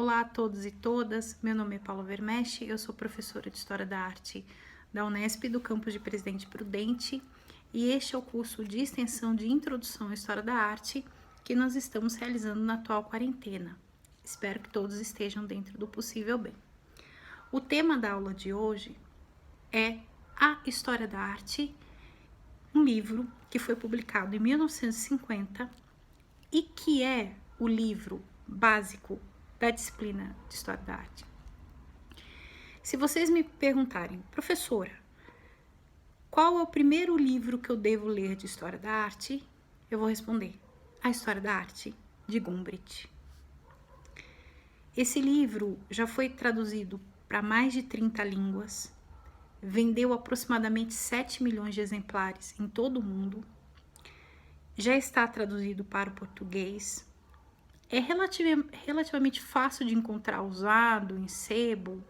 Olá a todos e todas, meu nome é Paula Vermeste, eu sou professora de História da Arte da Unesp do campus de Presidente Prudente e este é o curso de extensão de Introdução à História da Arte que nós estamos realizando na atual quarentena. Espero que todos estejam dentro do possível bem. O tema da aula de hoje é A História da Arte, um livro que foi publicado em 1950 e que é o livro básico da disciplina de História da Arte. Se vocês me perguntarem, professora, qual é o primeiro livro que eu devo ler de História da Arte? Eu vou responder, A História da Arte, de Gombrich. Esse livro já foi traduzido para mais de 30 línguas, vendeu aproximadamente 7 milhões de exemplares em todo o mundo, já está traduzido para o português, é relativamente fácil de encontrar usado em sebo.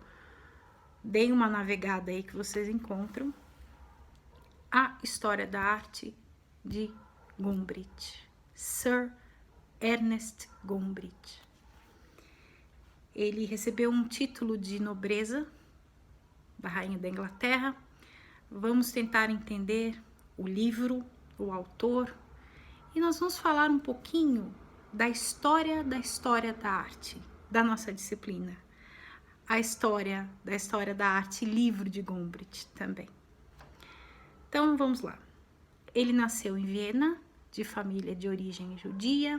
Deem uma navegada aí que vocês encontram. A História da Arte de Gombrich, Sir Ernest Gombrich. Ele recebeu um título de nobreza da Rainha da Inglaterra. Vamos tentar entender o livro, o autor, e nós vamos falar um pouquinho da história da arte, da nossa disciplina. A história da arte, livro de Gombrich também. Então, vamos lá. Ele nasceu em Viena, de família de origem judia.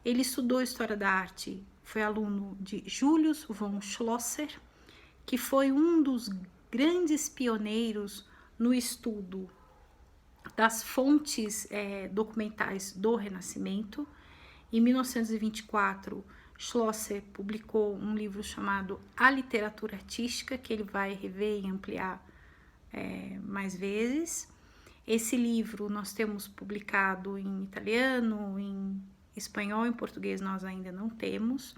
Ele estudou História da Arte, foi aluno de Julius von Schlosser, que foi um dos grandes pioneiros no estudo das fontes documentais do Renascimento. Em 1924, Schlosser publicou um livro chamado A Literatura Artística, que ele vai rever e ampliar mais vezes. Esse livro nós temos publicado em italiano, em espanhol, em português nós ainda não temos.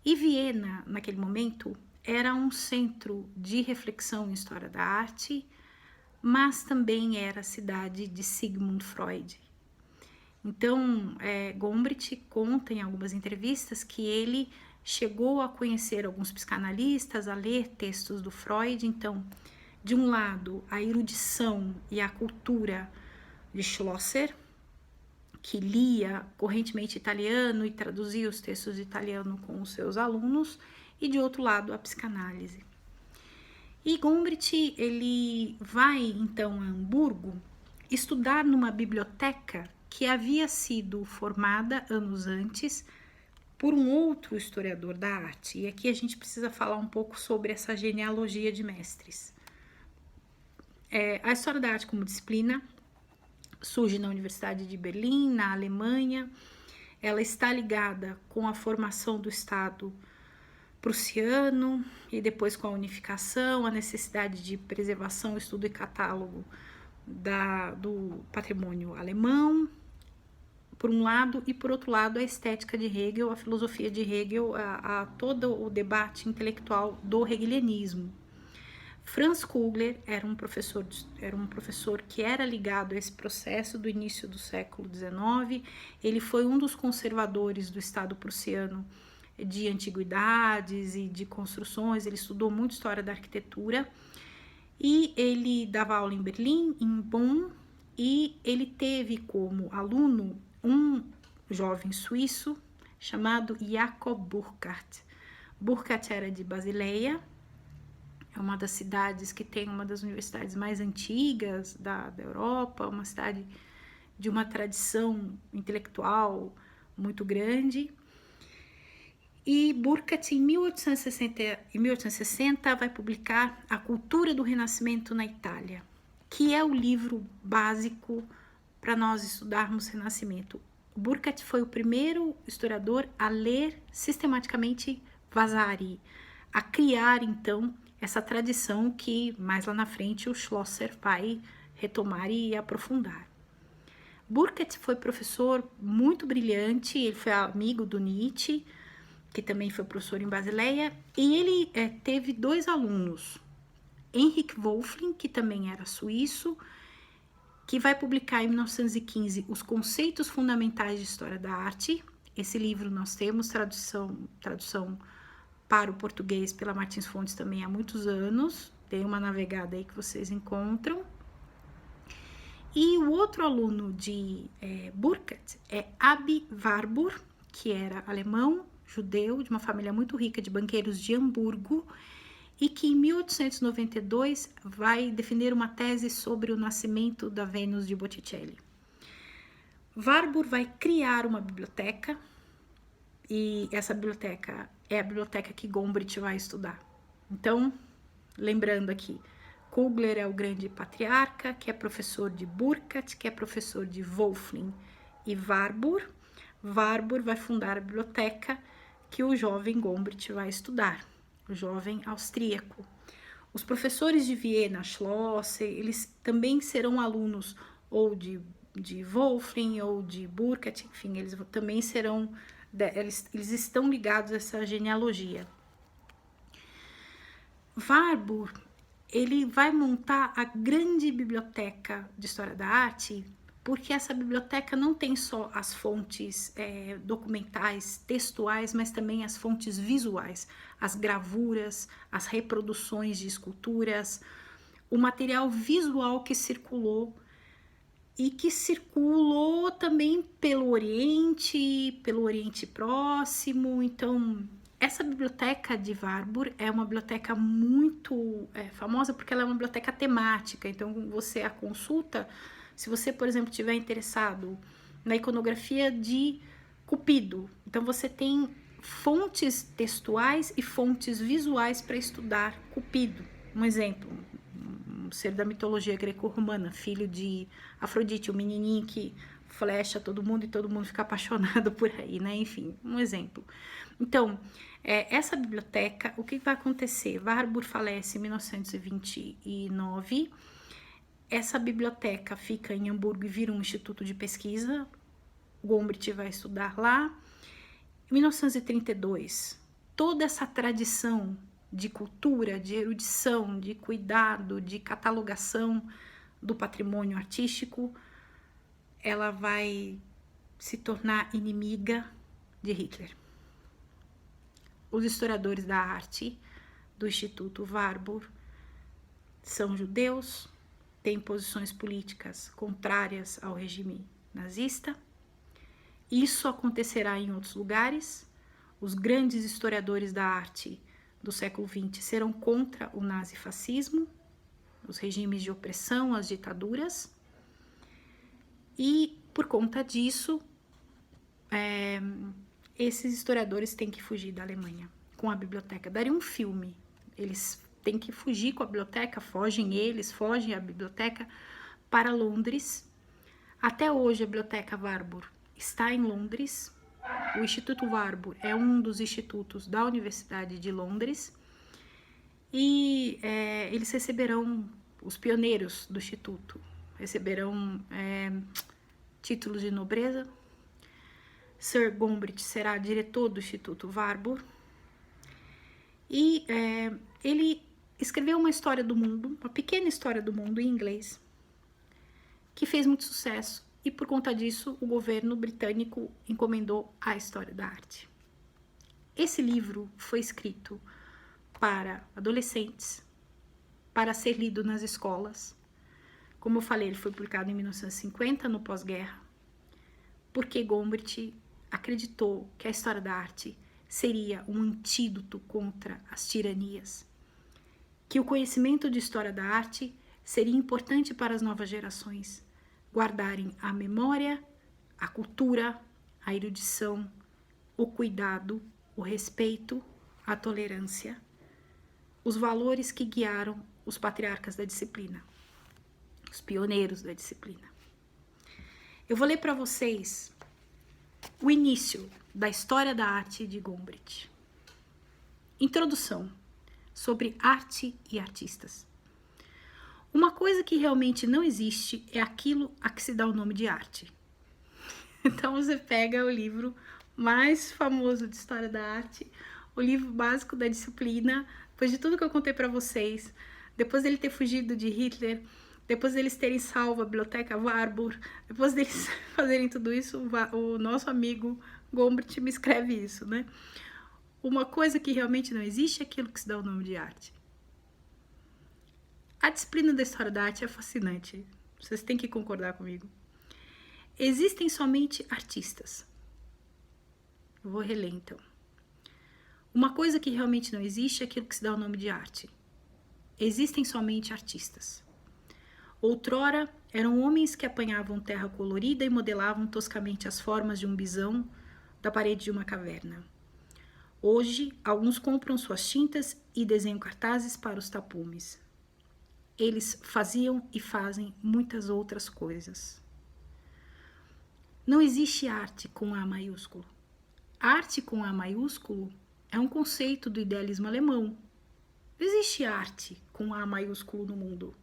E Viena, naquele momento, era um centro de reflexão em história da arte, mas também era a cidade de Sigmund Freud. Então, Gombrich conta em algumas entrevistas que ele chegou a conhecer alguns psicanalistas, a ler textos do Freud. Então, de um lado, a erudição e a cultura de Schlosser, que lia correntemente italiano e traduzia os textos de italiano com os seus alunos, e de outro lado, a psicanálise. E Gombrich, ele vai então a Hamburgo estudar numa biblioteca que havia sido formada anos antes por um outro historiador da arte. E aqui a gente precisa falar um pouco sobre essa genealogia de mestres. A história da arte como disciplina surge na Universidade de Berlim, na Alemanha. Ela está ligada com a formação do Estado prussiano e depois com a unificação, a necessidade de preservação, estudo e catálogo do patrimônio alemão, por um lado, e por outro lado a estética de Hegel, a filosofia de Hegel, a todo o debate intelectual do hegelianismo. Franz Kugler era um professor que era ligado a esse processo do início do século XIX. Ele foi um dos conservadores do Estado prussiano de antiguidades e de construções. Ele estudou muito história da arquitetura e ele dava aula em Berlim, em Bonn, e ele teve como aluno um jovem suíço chamado Jakob Burckhardt. Burckhardt era de Basileia, é uma das cidades que tem uma das universidades mais antigas da Europa, uma cidade de uma tradição intelectual muito grande. E Burckhardt, em 1860, vai publicar A Cultura do Renascimento na Itália, que é o livro básico para nós estudarmos Renascimento. Burckhardt foi o primeiro historiador a ler sistematicamente Vasari, a criar, então, essa tradição que mais lá na frente o Schlosser vai retomar e aprofundar. Burckhardt foi professor muito brilhante, ele foi amigo do Nietzsche, que também foi professor em Basileia, e ele teve dois alunos, Henrik Wolfling, que também era suíço, que vai publicar em 1915 Os Conceitos Fundamentais de História da Arte, Esse livro nós temos tradução para o português pela Martins Fontes também há muitos anos. Tem uma navegada aí que vocês encontram. E o outro aluno de Burckhardt é Abi Warburg, que era alemão, judeu, de uma família muito rica de banqueiros de Hamburgo, e que em 1892 vai defender uma tese sobre o nascimento da Vênus de Botticelli. Warburg vai criar uma biblioteca, e essa biblioteca é a biblioteca que Gombrich vai estudar. Então, lembrando aqui, Kugler é o grande patriarca, que é professor de Burckhardt, que é professor de Wölfflin e Warburg. Warburg vai fundar a biblioteca que o jovem Gombrich vai estudar, o jovem austríaco. Os professores de Viena, Schlosser, eles também serão alunos ou de Wölfflin ou de Burckhardt, enfim, eles também serão, eles estão ligados a essa genealogia. Warburg, ele vai montar a grande biblioteca de História da Arte, porque essa biblioteca não tem só as fontes documentais, textuais, mas também as fontes visuais, as gravuras, as reproduções de esculturas, o material visual que circulou e que circulou também pelo Oriente Próximo. Então, essa biblioteca de Warburg é uma biblioteca muito famosa porque ela é uma biblioteca temática. Então, você a consulta, se você, por exemplo, estiver interessado na iconografia de Cupido, então você tem fontes textuais e fontes visuais para estudar Cupido. Um exemplo, um ser da mitologia greco-romana, filho de Afrodite, o menininho que flecha todo mundo e todo mundo fica apaixonado por aí, né? Enfim, um exemplo. Então, essa biblioteca, o que vai acontecer? Warburg falece em 1929, essa biblioteca fica em Hamburgo e vira um instituto de pesquisa, Gombrich vai estudar lá. Em 1932, toda essa tradição de cultura, de erudição, de cuidado, de catalogação do patrimônio artístico, ela vai se tornar inimiga de Hitler. Os historiadores da arte do Instituto Warburg são judeus, têm posições políticas contrárias ao regime nazista. Isso acontecerá em outros lugares. Os grandes historiadores da arte do século XX serão contra o nazifascismo, os regimes de opressão, as ditaduras. E, por conta disso, esses historiadores têm que fugir da Alemanha com a biblioteca. Daria um filme. Eles têm que fugir com a biblioteca, fogem a biblioteca para Londres. Até hoje, a Biblioteca Warburg está em Londres. O Instituto Warburg é um dos institutos da Universidade de Londres. E eles receberão, os pioneiros do Instituto, receberão títulos de nobreza. Sir Gombrich será diretor do Instituto Warburg. E ele escreveu uma história do mundo, uma pequena história do mundo em inglês, que fez muito sucesso. E por conta disso, o governo britânico encomendou a história da arte. Esse livro foi escrito para adolescentes, para ser lido nas escolas. Como eu falei, ele foi publicado em 1950, no pós-guerra, porque Gombrich acreditou que a história da arte seria um antídoto contra as tiranias, que o conhecimento de história da arte seria importante para as novas gerações guardarem a memória, a cultura, a erudição, o cuidado, o respeito, a tolerância, os valores que guiaram os patriarcas da disciplina, os pioneiros da disciplina. Eu vou ler para vocês o início da história da arte de Gombrich. Introdução sobre arte e artistas. Uma coisa que realmente não existe é aquilo a que se dá o nome de arte. Então você pega o livro mais famoso de história da arte, o livro básico da disciplina, depois de tudo que eu contei para vocês, depois dele ter fugido de Hitler, depois deles terem salvo a biblioteca Warburg, depois deles fazerem tudo isso, o nosso amigo Gombrich me escreve isso, né? Uma coisa que realmente não existe é aquilo que se dá o nome de arte. A disciplina da história da arte é fascinante. Vocês têm que concordar comigo. Existem somente artistas. Eu vou reler então. Uma coisa que realmente não existe é aquilo que se dá o nome de arte. Existem somente artistas. Outrora, eram homens que apanhavam terra colorida e modelavam toscamente as formas de um bisão da parede de uma caverna. Hoje, alguns compram suas tintas e desenham cartazes para os tapumes. Eles faziam e fazem muitas outras coisas. Não existe arte com A maiúsculo. Arte com A maiúsculo é um conceito do idealismo alemão. Não existe arte com A maiúsculo no mundo.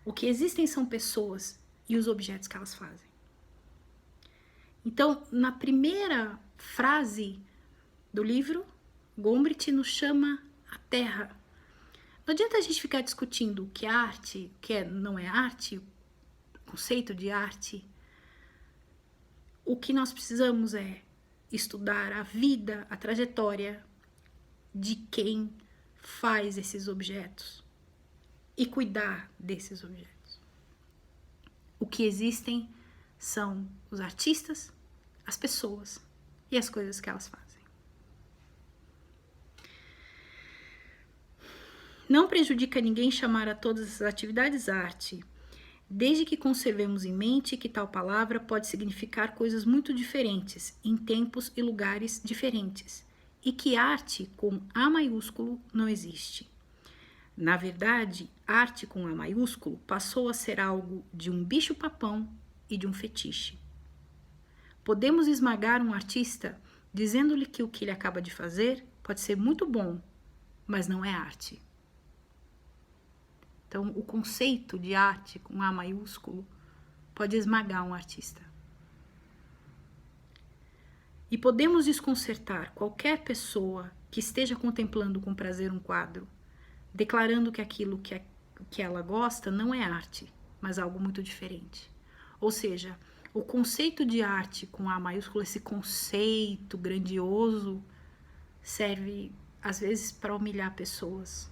O que existem são pessoas e os objetos que elas fazem. Então, na primeira frase do livro, Gombrich nos chama a terra. Não adianta a gente ficar discutindo o que é arte, o que não é arte, o conceito de arte. O que nós precisamos é estudar a vida, a trajetória de quem faz esses objetos e cuidar desses objetos. O que existem são os artistas, as pessoas e as coisas que elas fazem. Não prejudica ninguém chamar a todas essas atividades arte, desde que conservemos em mente que tal palavra pode significar coisas muito diferentes, em tempos e lugares diferentes, e que arte com A maiúsculo não existe. Na verdade, arte com A maiúsculo passou a ser algo de um bicho-papão e de um fetiche. Podemos esmagar um artista dizendo-lhe que o que ele acaba de fazer pode ser muito bom, mas não é arte. Então, o conceito de arte com A maiúsculo pode esmagar um artista. E podemos desconcertar qualquer pessoa que esteja contemplando com prazer um quadro, declarando que aquilo que ela gosta não é arte, mas algo muito diferente. Ou seja, o conceito de arte com A maiúsculo, esse conceito grandioso, serve às vezes para humilhar pessoas,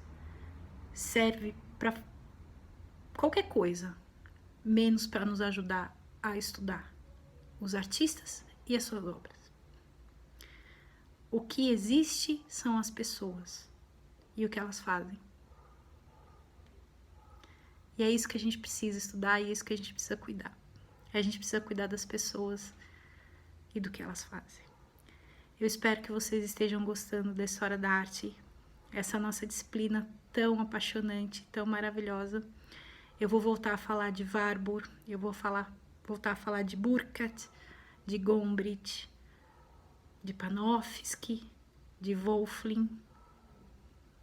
serve para qualquer coisa, menos para nos ajudar a estudar os artistas e as suas obras. O que existe são as pessoas e o que elas fazem. E é isso que a gente precisa estudar e é isso que a gente precisa cuidar. A gente precisa cuidar das pessoas e do que elas fazem. Eu espero que vocês estejam gostando da história da arte, essa nossa disciplina tão apaixonante, tão maravilhosa. Eu vou voltar a falar de Warburg, eu vou voltar a falar de Burckhardt, de Gombrich, de Panofsky, de Wölfflin,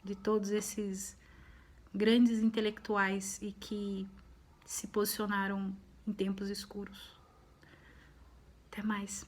de todos esses grandes intelectuais e que se posicionaram em tempos escuros. Até mais.